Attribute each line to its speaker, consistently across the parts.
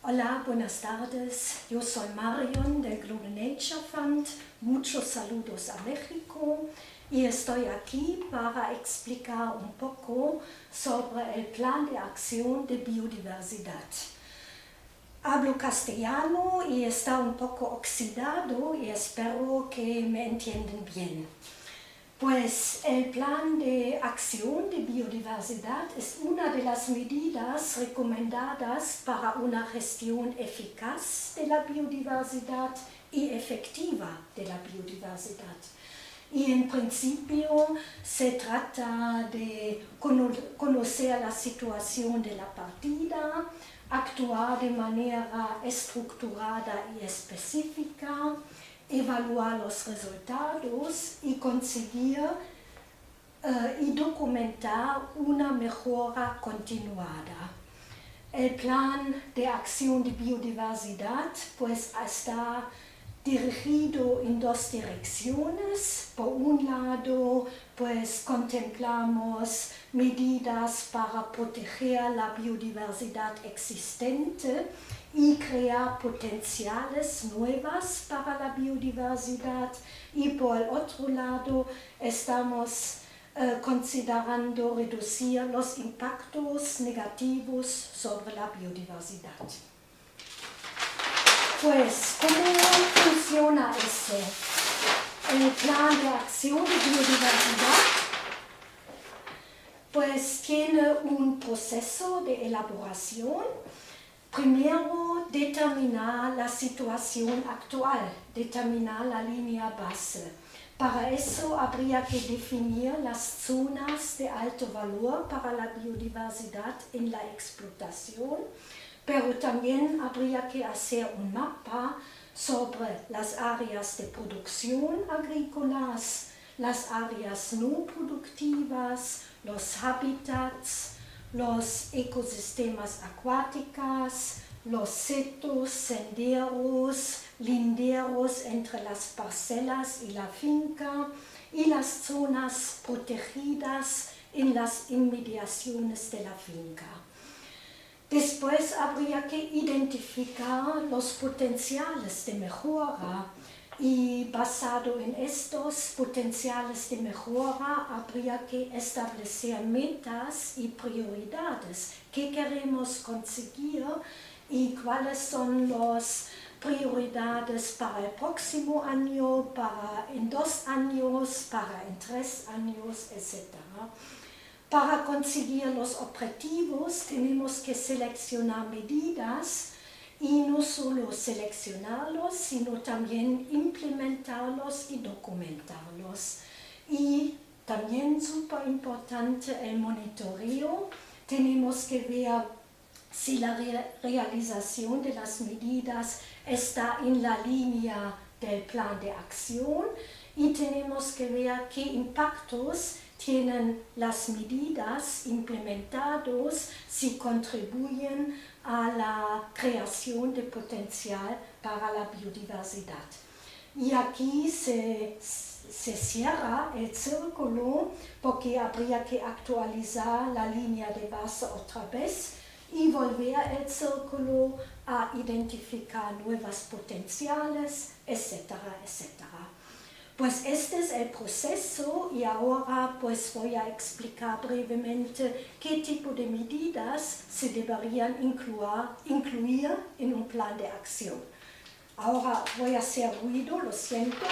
Speaker 1: Hola, buenas tardes. Yo soy Marion del Global Nature Fund. Muchos saludos a México y estoy aquí para explicar un poco sobre el plan de acción de biodiversidad. Hablo castellano y está un poco oxidado y espero que me entiendan bien. Pues el plan de acción de biodiversidad es una de las medidas recomendadas para una gestión eficaz de la biodiversidad y efectiva de la biodiversidad. Y en principio se trata de conocer la situación de la partida, actuar de manera estructurada y específica, evaluar los resultados y conseguir y documentar una mejora continuada. El plan de acción de biodiversidad pues está dirigido en dos direcciones. Por un lado, pues contemplamos medidas para proteger la biodiversidad existente y crear potenciales nuevas para la biodiversidad. Y por el otro lado, estamos considerando reducir los impactos negativos sobre la biodiversidad. Pues, ¿cómo funciona este? El plan de acción de biodiversidad pues tiene un proceso de elaboración. Primero, determinar la situación actual, determinar la línea base. Para eso habría que definir las zonas de alto valor para la biodiversidad en la explotación, pero también habría que hacer un mapa sobre las áreas de producción agrícolas, las áreas no productivas, los hábitats, los ecosistemas acuáticos, los setos, senderos, linderos entre las parcelas y la finca y las zonas protegidas en las inmediaciones de la finca. Después habría que identificar los potenciales de mejora y basado en estos potenciales de mejora habría que establecer metas y prioridades. ¿Qué queremos conseguir y cuáles son las prioridades para el próximo año, en 2 años, en 3 años, etc.? Para conseguir los objetivos tenemos que seleccionar medidas y no solo seleccionarlos, sino también implementarlos y documentarlos. Y también súper importante el monitoreo. Tenemos que ver si la realización de las medidas está en la línea del plan de acción y tenemos que ver qué impactos tienen las medidas implementadas si contribuyen a la creación de potencial para la biodiversidad. Y aquí se cierra el círculo porque habría que actualizar la línea de base otra vez y volver el círculo a identificar nuevas potenciales, etcétera, etcétera. Pues este es el proceso y ahora pues voy a explicar brevemente qué tipo de medidas se deberían incluir en un plan de acción. Ahora voy a hacer ruido, lo siento.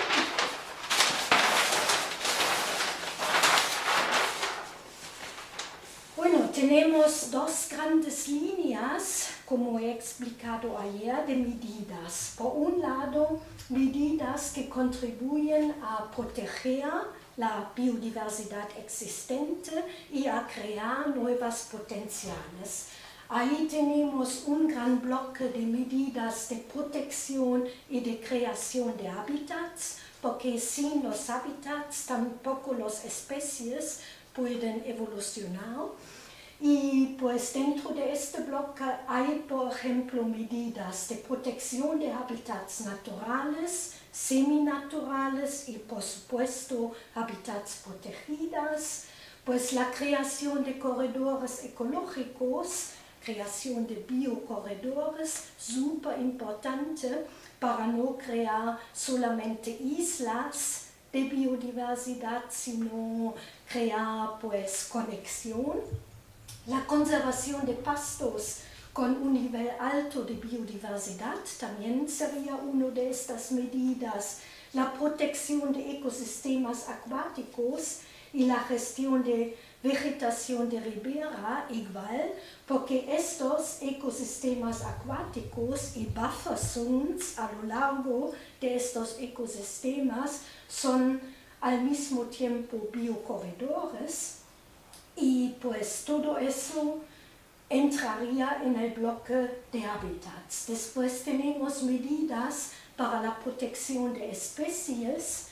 Speaker 1: Bueno, tenemos 2 grandes líneas, como he explicado ayer, de medidas. Por un lado, medidas que contribuyen a proteger la biodiversidad existente y a crear nuevas potenciales. Ahí tenemos un gran bloque de medidas de protección y de creación de hábitats, porque sin los hábitats tampoco las especies pueden evolucionar. Y pues dentro de este bloque hay, por ejemplo, medidas de protección de hábitats naturales, seminaturales y, por supuesto, hábitats protegidos. Pues la creación de corredores ecológicos creación de biocorredores, súper importante para no crear solamente islas de biodiversidad, sino crear pues conexión. La conservación de pastos con un nivel alto de biodiversidad también sería una de estas medidas. La protección de ecosistemas acuáticos y la gestión de vegetación de ribera igual, porque estos ecosistemas acuáticos y buffer zones a lo largo de estos ecosistemas son al mismo tiempo biocorredores, y pues todo eso entraría en el bloque de hábitats. Después tenemos medidas para la protección de especies,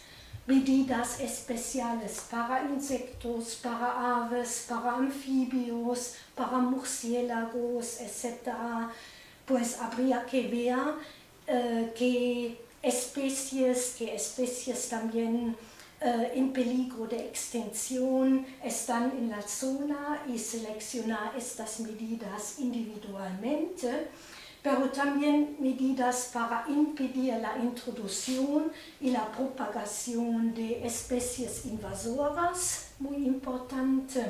Speaker 1: medidas especiales para insectos, para aves, para anfibios, para murciélagos, etc. Pues habría que ver qué especies también en peligro de extinción están en la zona y seleccionar estas medidas individualmente, pero también medidas para impedir la introducción y la propagación de especies invasoras, muy importante.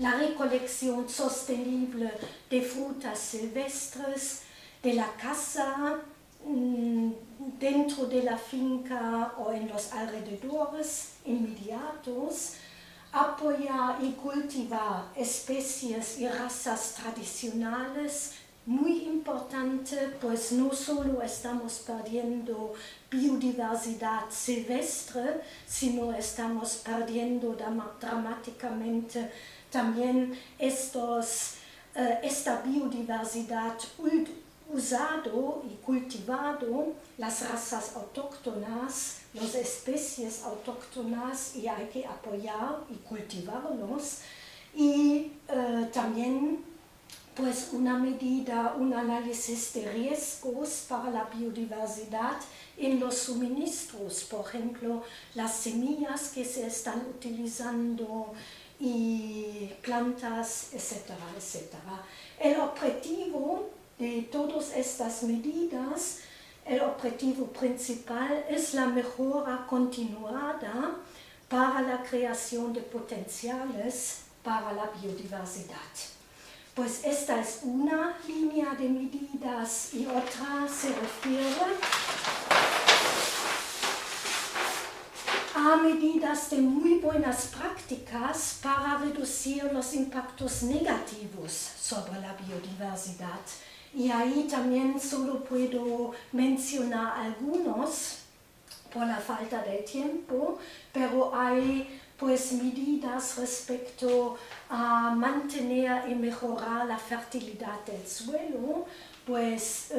Speaker 1: La recolección sostenible de frutas silvestres, de la caza dentro de la finca o en los alrededores inmediatos, apoyar y cultivar especies y razas tradicionales, muy importante, pues no solo estamos perdiendo biodiversidad silvestre, sino estamos perdiendo dramáticamente también esta biodiversidad usado y cultivado, las razas autóctonas, las especies autóctonas, y hay que apoyar y cultivarlos. Y también pues una medida, un análisis de riesgos para la biodiversidad en los suministros, por ejemplo, las semillas que se están utilizando y plantas, etcétera, etcétera. El objetivo de todas estas medidas, el objetivo principal es la mejora continuada para la creación de potenciales para la biodiversidad. Pues esta es una línea de medidas y otra se refiere a medidas de muy buenas prácticas para reducir los impactos negativos sobre la biodiversidad. Y ahí también solo puedo mencionar algunos por la falta de tiempo, pero hay pues medidas respecto a mantener y mejorar la fertilidad del suelo, pues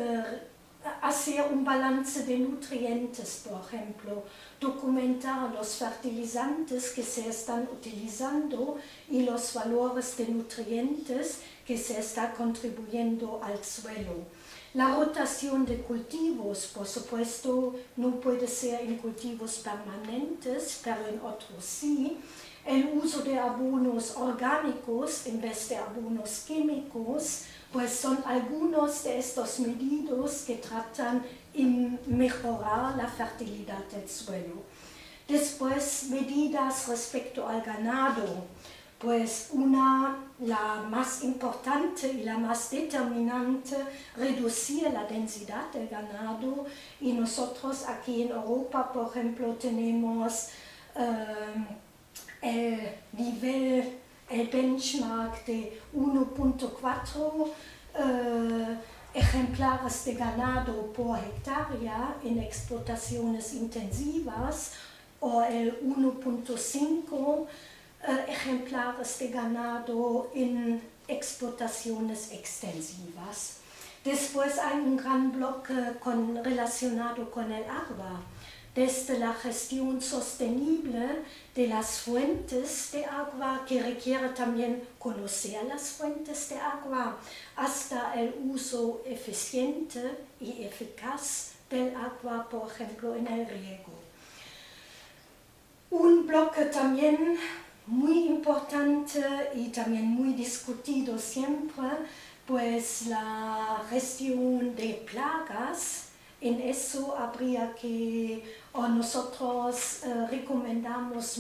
Speaker 1: hacer un balance de nutrientes, por ejemplo, documentar los fertilizantes que se están utilizando y los valores de nutrientes que se está contribuyendo al suelo. La rotación de cultivos, por supuesto, no puede ser en cultivos permanentes, pero en otros sí. El uso de abonos orgánicos en vez de abonos químicos, pues son algunos de estos medidas que tratan de mejorar la fertilidad del suelo. Después, medidas respecto al ganado, pues la más importante y la más determinante, reducir la densidad del ganado, y nosotros aquí en Europa, por ejemplo, tenemos el benchmark de 1.4 ejemplares de ganado por hectárea en explotaciones intensivas, o el 1.5 ejemplares de ganado en explotaciones extensivas. Después hay un gran bloque relacionado con el agua, desde la gestión sostenible de las fuentes de agua, que requiere también conocer las fuentes de agua, hasta el uso eficiente y eficaz del agua, por ejemplo, en el riego. Un bloque también muy importante y también muy discutido siempre pues la gestión de plagas. En eso habría que, o nosotros recomendamos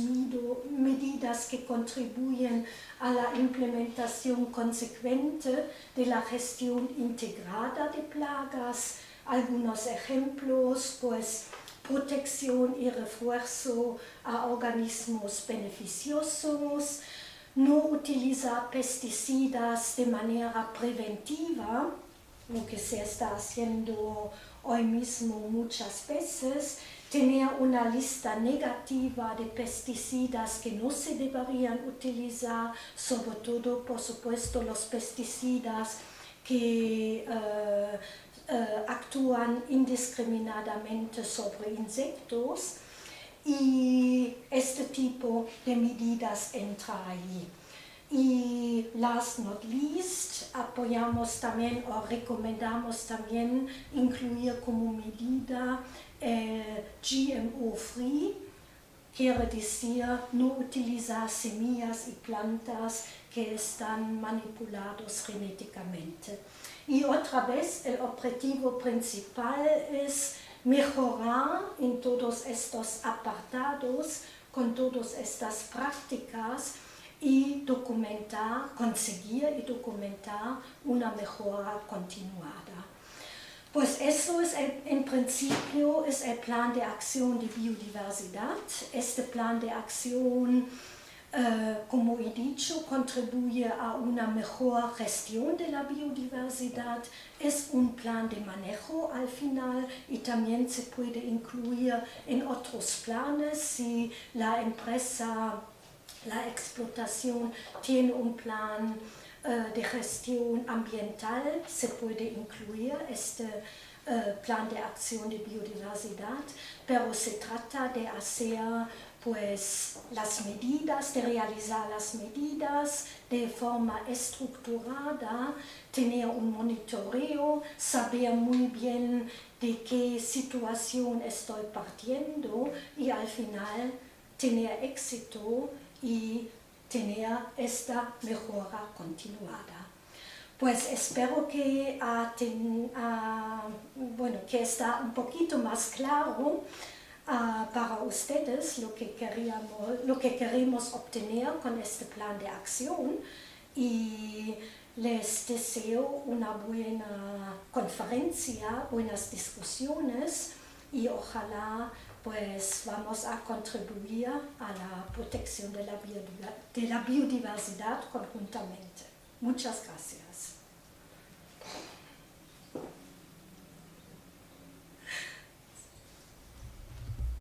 Speaker 1: medidas que contribuyen a la implementación consecuente de la gestión integrada de plagas. Algunos ejemplos, pues protección y refuerzo a organismos beneficiosos, no utilizar pesticidas de manera preventiva, lo que se está haciendo hoy mismo muchas veces, tener una lista negativa de pesticidas que no se deberían utilizar, sobre todo, por supuesto, los pesticidas que actúan indiscriminadamente sobre insectos, y este tipo de medidas entra ahí. Y last not least, apoyamos también o recomendamos también incluir como medida GMO free, quiere decir no utilizar semillas y plantas que están manipulados genéticamente. Y otra vez el objetivo principal es mejorar en todos estos apartados, con todas estas prácticas, y documentar, conseguir y documentar una mejora continuada. Pues eso es en principio es el plan de acción de biodiversidad. Este plan de acción, como he dicho, contribuye a una mejor gestión de la biodiversidad. Es un plan de manejo al final y también se puede incluir en otros planes si la empresa, la explotación tiene un plan de gestión ambiental, se puede incluir este plan de acción de biodiversidad, pero se trata de hacer pues las medidas, de realizar las medidas de forma estructurada, tener un monitoreo, saber muy bien de qué situación estoy partiendo y al final tener éxito y tener esta mejora continuada. Pues espero que, que está un poquito más claro para ustedes lo que queremos obtener con este plan de acción, y les deseo una buena conferencia, buenas discusiones, y ojalá pues vamos a contribuir a la protección de la biodiversidad conjuntamente. Muchas gracias.